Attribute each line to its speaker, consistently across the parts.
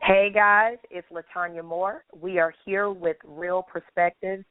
Speaker 1: Hey guys, it's LaTanya Moore. We are here with Real Perspectives.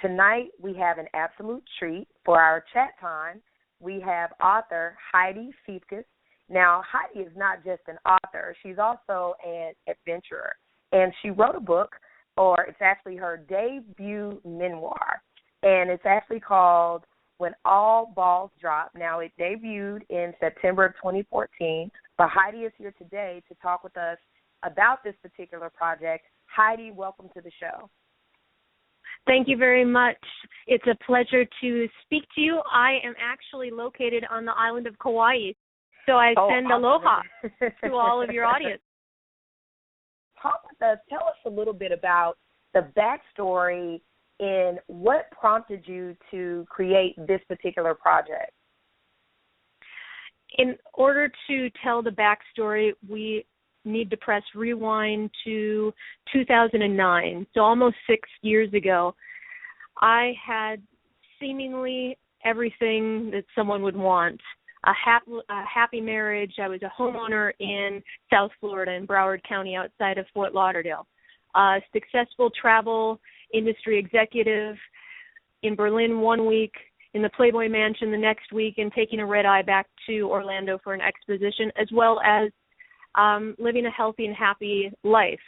Speaker 1: Tonight we have an absolute treat for our chat time. We have author Heidi Siefkas. Now, Heidi is not just an author, she's also an adventurer. And she wrote a book, or it's actually her debut memoir, and it's actually called When All Balls Drop. Now, it debuted in September of 2014, but Heidi is here today to talk with us about this particular project. Heidi, welcome to the show.
Speaker 2: Thank you very much. It's a pleasure to speak to you. I am actually located on the island of Kauai, so I send aloha to all of your audience.
Speaker 1: Talk with us. Tell us a little bit about the backstory and what prompted you to create this particular project.
Speaker 2: In order to tell the backstory, we need to press rewind to 2009, so almost 6 years ago. I had seemingly everything that someone would want. A happy marriage. I was a homeowner in South Florida in Broward County outside of Fort Lauderdale. A successful travel industry executive in Berlin 1 week, in the Playboy Mansion the next week, and taking a red eye back to Orlando for an exposition, as well as living a healthy and happy life.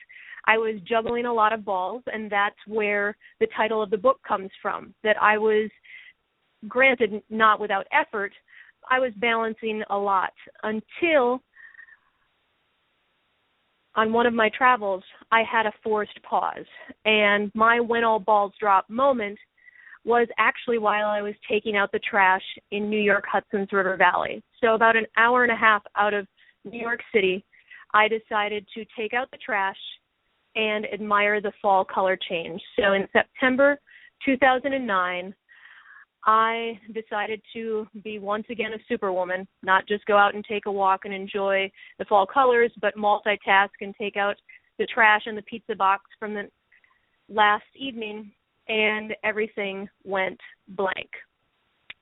Speaker 2: I was juggling a lot of balls, and that's where the title of the book comes from, that I was, granted, not without effort, I was balancing a lot until on one of my travels, I had a forced pause. And my when all balls drop moment was actually while I was taking out the trash in New York Hudson's River Valley. So about an hour and a half out of New York City, I decided to take out the trash and admire the fall color change. So in September 2009, I decided to be once again a superwoman, not just go out and take a walk and enjoy the fall colors, but multitask and take out the trash and the pizza box from the last evening, and everything went blank.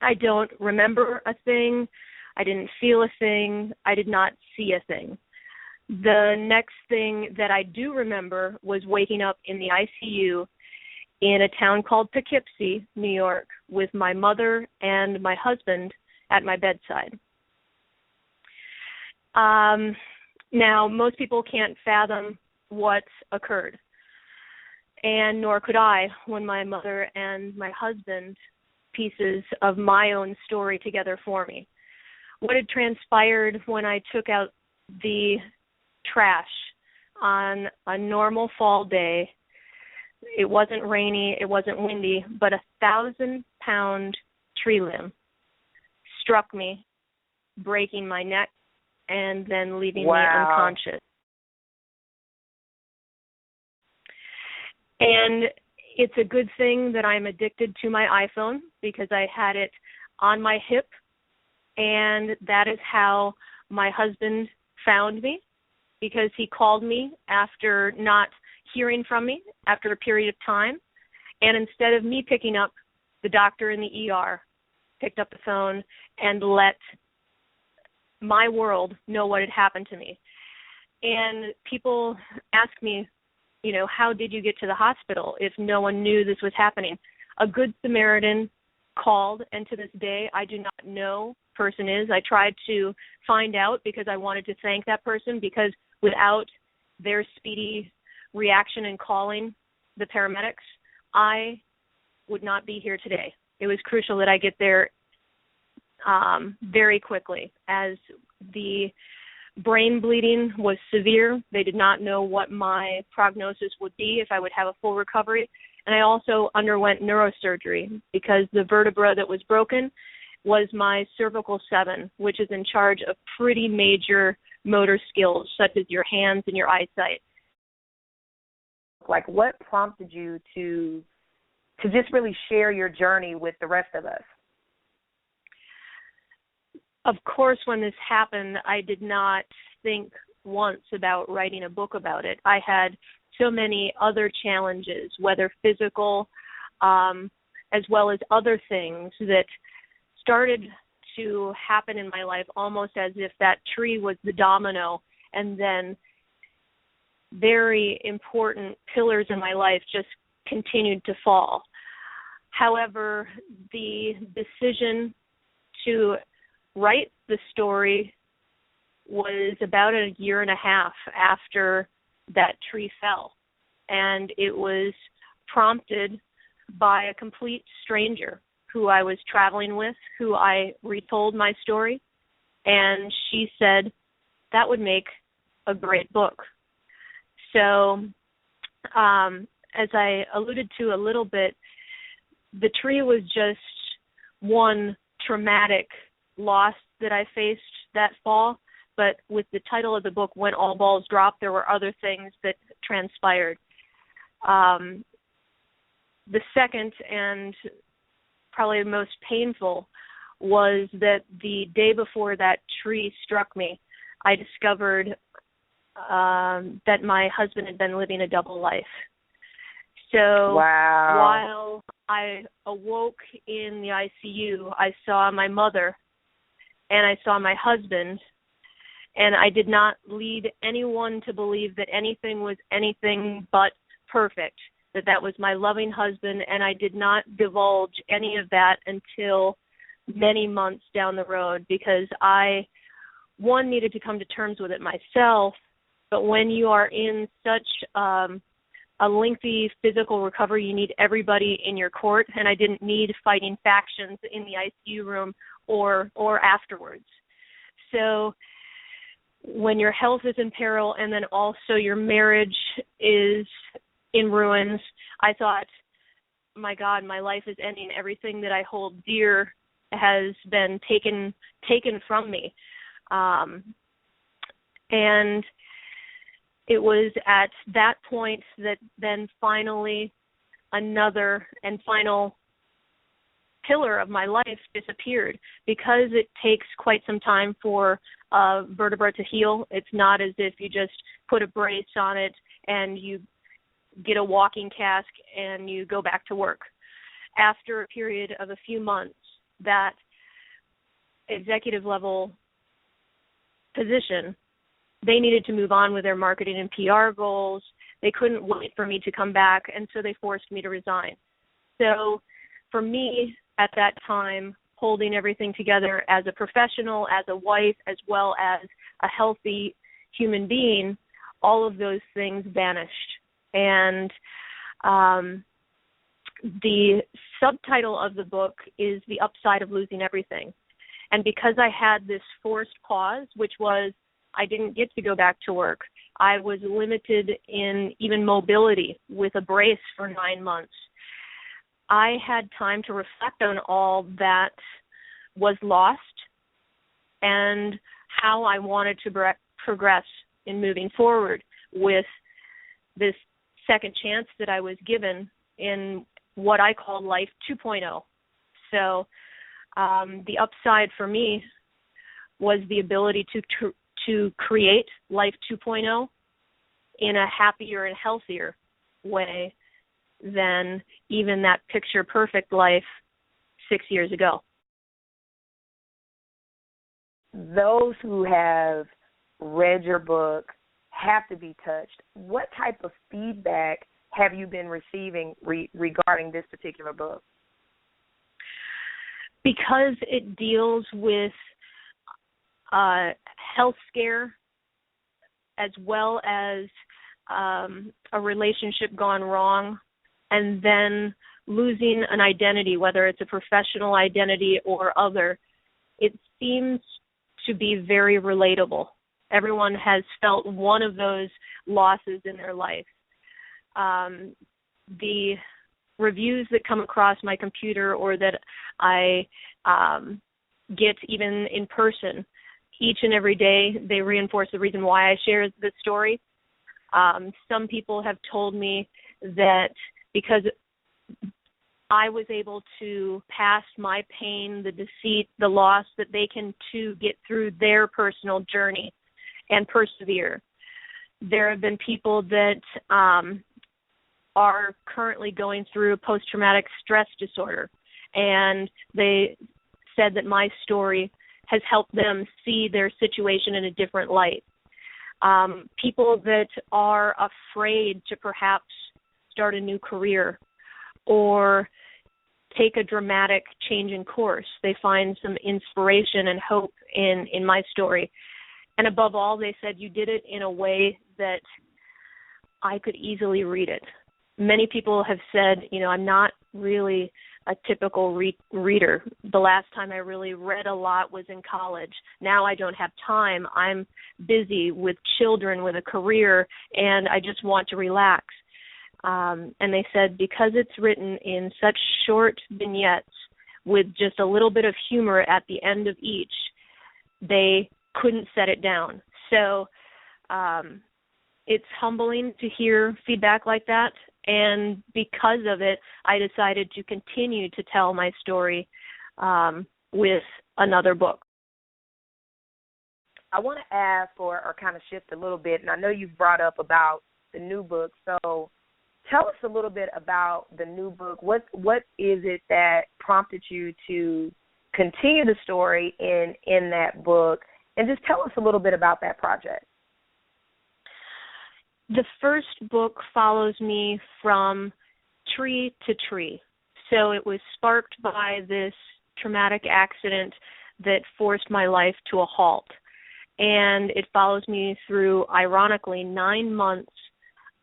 Speaker 2: I don't remember a thing. I didn't feel a thing. I did not see a thing. The next thing that I do remember was waking up in the ICU in a town called Poughkeepsie, New York, with my mother and my husband at my bedside. Now, most people can't fathom what occurred, and nor could I when my mother and my husband pieces of my own story together for me. What had transpired when I took out the trash on a normal fall day, it wasn't rainy, it wasn't windy, but a 1,000-pound tree limb struck me, breaking my neck and then leaving me unconscious. And it's a good thing that I'm addicted to my iPhone because I had it on my hip, and that is how my husband found me, because he called me after not hearing from me after a period of time, and instead of me picking up, the doctor in the ER picked up the phone and let my world know what had happened to me. And people ask me, how did you get to the hospital if no one knew this was happening? A good Samaritan called, and to this day, I do not know who the person is. I tried to find out because I wanted to thank that person, because without their speedy reaction and calling the paramedics, I would not be here today. It was crucial that I get there very quickly, as the brain bleeding was severe. They did not know what my prognosis would be, if I would have a full recovery. And I also underwent neurosurgery because the vertebra that was broken was my cervical 7, which is in charge of pretty major motor skills, such as your hands and your eyesight.
Speaker 1: Like, what prompted you to just really share your journey with the rest of us?
Speaker 2: Of course, when this happened, I did not think once about writing a book about it. I had so many other challenges, whether physical, as well as other things that started to happen in my life, almost as if that tree was the domino, and then very important pillars in my life just continued to fall. However, the decision to write the story was about a year and a half after that tree fell, and it was prompted by a complete stranger who I was traveling with, who I retold my story, and she said, that would make a great book. So, as I alluded to a little bit, the tree was just one traumatic loss that I faced that fall, but with the title of the book, When All Balls Drop, there were other things that transpired. The second and probably the most painful was that the day before that tree struck me, I discovered that my husband had been living a double life. So while I awoke in the ICU, I saw my mother and I saw my husband, and I did not lead anyone to believe that anything was anything but perfect, that was my loving husband, and I did not divulge any of that until many months down the road, because I, one, needed to come to terms with it myself, but when you are in such a lengthy physical recovery, you need everybody in your court, and I didn't need fighting factions in the ICU room or afterwards. So when your health is in peril and then also your marriage is in ruins, I thought, my God, my life is ending. Everything that I hold dear has been taken from me. And it was at that point that then finally another and final pillar of my life disappeared. Because it takes quite some time for a vertebra to heal. It's not as if you just put a brace on it and you get a walking cast and you go back to work. After a period of a few months, that executive level position, they needed to move on with their marketing and PR goals. They couldn't wait for me to come back, and so they forced me to resign. So for me, at that time, holding everything together as a professional, as a wife, as well as a healthy human being, all of those things vanished. And the subtitle of the book is The Upside of Losing Everything. And because I had this forced pause, which was I didn't get to go back to work, I was limited in even mobility with a brace for 9 months, I had time to reflect on all that was lost and how I wanted to progress in moving forward with this second chance that I was given in what I call Life 2.0. So the upside for me was the ability to create Life 2.0 in a happier and healthier way than even that picture-perfect life 6 years ago.
Speaker 1: Those who have read your book have to be touched. What type of feedback have you been receiving regarding this particular book?
Speaker 2: Because it deals with health scare as well as a relationship gone wrong, and then losing an identity, whether it's a professional identity or other, it seems to be very relatable. Everyone has felt one of those losses in their life. The reviews that come across my computer or that I get even in person, each and every day, they reinforce the reason why I share this story. Some people have told me that because I was able to pass my pain, the deceit, the loss, that they can too get through their personal journey and persevere. There have been people that are currently going through post-traumatic stress disorder, and they said that my story has helped them see their situation in a different light. people that are afraid to perhaps start a new career or take a dramatic change in course. They find some inspiration and hope in my story. And above all, they said, you did it in a way that I could easily read it. Many people have said, I'm not really a typical reader. The last time I really read a lot was in college. Now I don't have time. I'm busy with children, with a career, and I just want to relax. And they said because it's written in such short vignettes with just a little bit of humor at the end of each, they couldn't set it down. So it's humbling to hear feedback like that. And because of it, I decided to continue to tell my story with another book.
Speaker 1: I want to ask or kind of shift a little bit, and I know you've brought up about the new book, so tell us a little bit about the new book. What is it that prompted you to continue the story in that book, and just tell us a little bit about that project.
Speaker 2: The first book follows me from tree to tree. So it was sparked by this traumatic accident that forced my life to a halt. And it follows me through, ironically, 9 months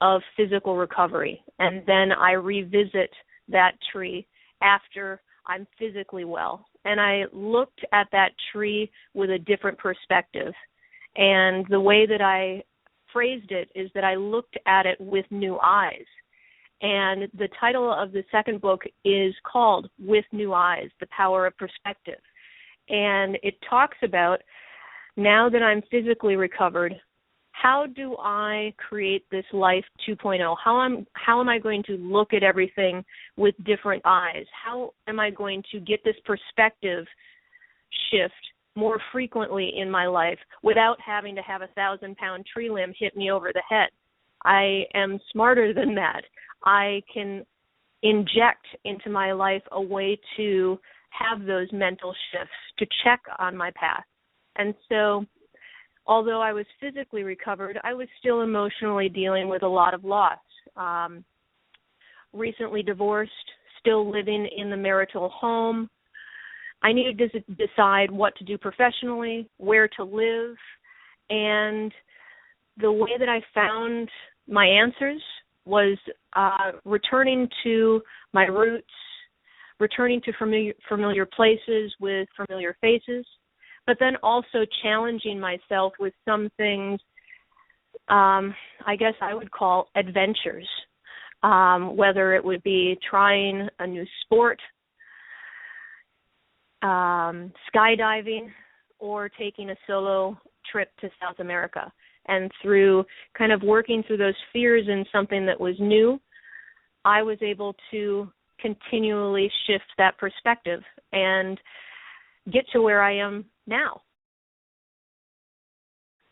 Speaker 2: of physical recovery. And then I revisit that tree after I'm physically well. And I looked at that tree with a different perspective. And the way that I phrased it is that I looked at it with new eyes. And the title of the second book is called With New Eyes, The Power of Perspective. And it talks about, now that I'm physically recovered, how do I create this life 2.0? How am I going to look at everything with different eyes? How am I going to get this perspective shift more frequently in my life without having to have a 1,000-pound tree limb hit me over the head? I am smarter than that. I can inject into my life a way to have those mental shifts, to check on my path. And so, although I was physically recovered, I was still emotionally dealing with a lot of loss. Recently divorced, still living in the marital home. I needed to decide what to do professionally, where to live, and the way that I found my answers was returning to my roots, returning to familiar places with familiar faces, but then also challenging myself with some things I guess I would call adventures, whether it would be trying a new sport, skydiving, or taking a solo trip to South America. And through kind of working through those fears in something that was new, I was able to continually shift that perspective and get to where I am now.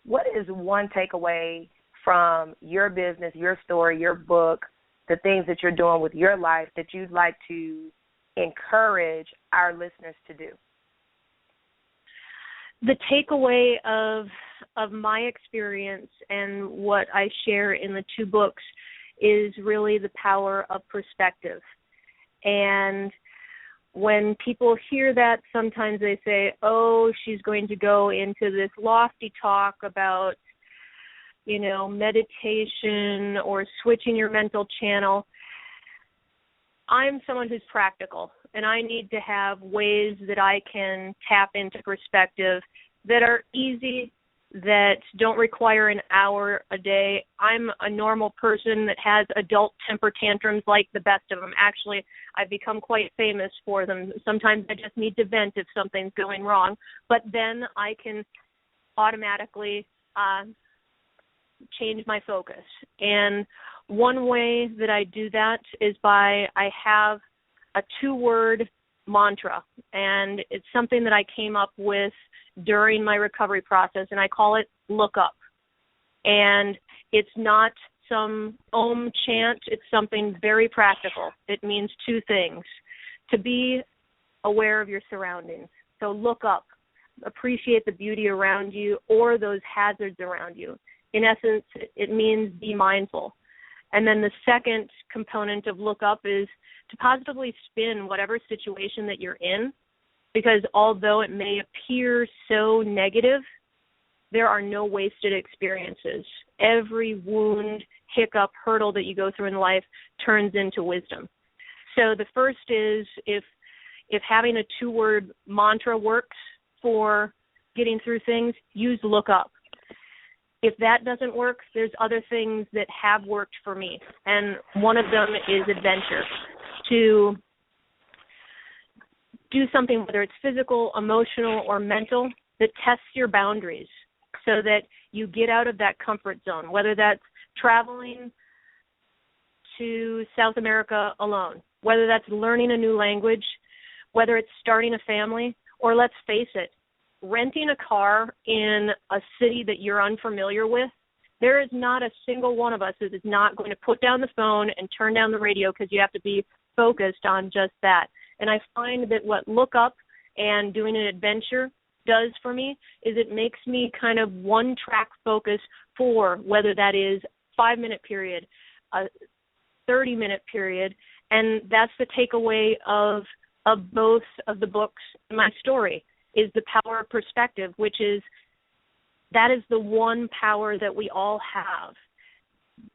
Speaker 1: What is one takeaway from your business, your story, your book, the things that you're doing with your life that you'd like to encourage our listeners to do?
Speaker 2: The takeaway of my experience and what I share in the two books is really the power of perspective. And when people hear that, sometimes they say, oh, she's going to go into this lofty talk about, meditation or switching your mental channel. I'm someone who's practical, and I need to have ways that I can tap into perspective that are easy, that don't require an hour a day. I'm a normal person that has adult temper tantrums like the best of them. Actually, I've become quite famous for them. Sometimes I just need to vent if something's going wrong, but then I can automatically change my focus. And one way that I do that is I have a 2-word mantra, and it's something that I came up with during my recovery process, and I call it look up. And it's not some Om chant, it's something very practical. It means 2 things: to be aware of your surroundings. So look up. appreciate the beauty around you or those hazards around you. In essence, it means be mindful. And then the second component of look up is to positively spin whatever situation that you're in, because although it may appear so negative, there are no wasted experiences. Every wound, hiccup, hurdle that you go through in life turns into wisdom. So the first is if having a 2-word mantra works for getting through things, use look up. If that doesn't work, there's other things that have worked for me, and one of them is adventure. To do something, whether it's physical, emotional, or mental, that tests your boundaries so that you get out of that comfort zone, whether that's traveling to South America alone, whether that's learning a new language, whether it's starting a family, or let's face it, renting a car in a city that you're unfamiliar with. There is not a single one of us that is not going to put down the phone and turn down the radio, because you have to be focused on just that. And I find that what look up and doing an adventure does for me is it makes me kind of one-track focus for whether that is a 5-minute period, a 30-minute period, and that's the takeaway of both of the books in my story, is the power of perspective, which is that is the one power that we all have.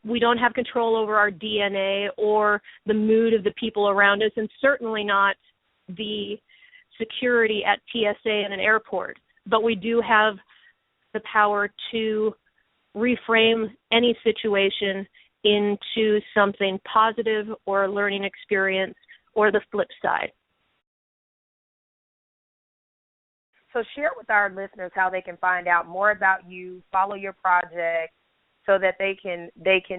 Speaker 2: We don't have control over our DNA or the mood of the people around us, and certainly not the security at TSA in an airport. But we do have the power to reframe any situation into something positive or a learning experience or the flip side.
Speaker 1: So share with our listeners how they can find out more about you, follow your project, so that they can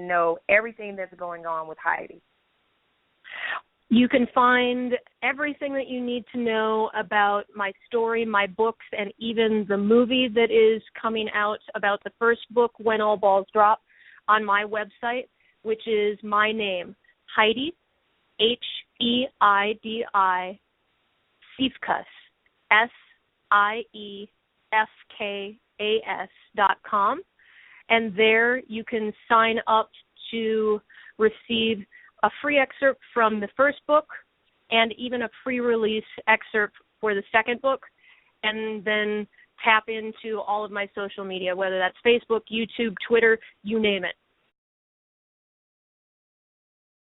Speaker 1: know everything that's going on with Heidi.
Speaker 2: You can find everything that you need to know about my story, my books, and even the movie that is coming out about the first book, When All Balls Drop, on my website, which is my name, Heidi, Heidi, Siefkas, SIEFKAS.com. And there you can sign up to receive a free excerpt from the first book and even a pre-release excerpt for the second book, and then tap into all of my social media, whether that's Facebook, YouTube, Twitter, you name it.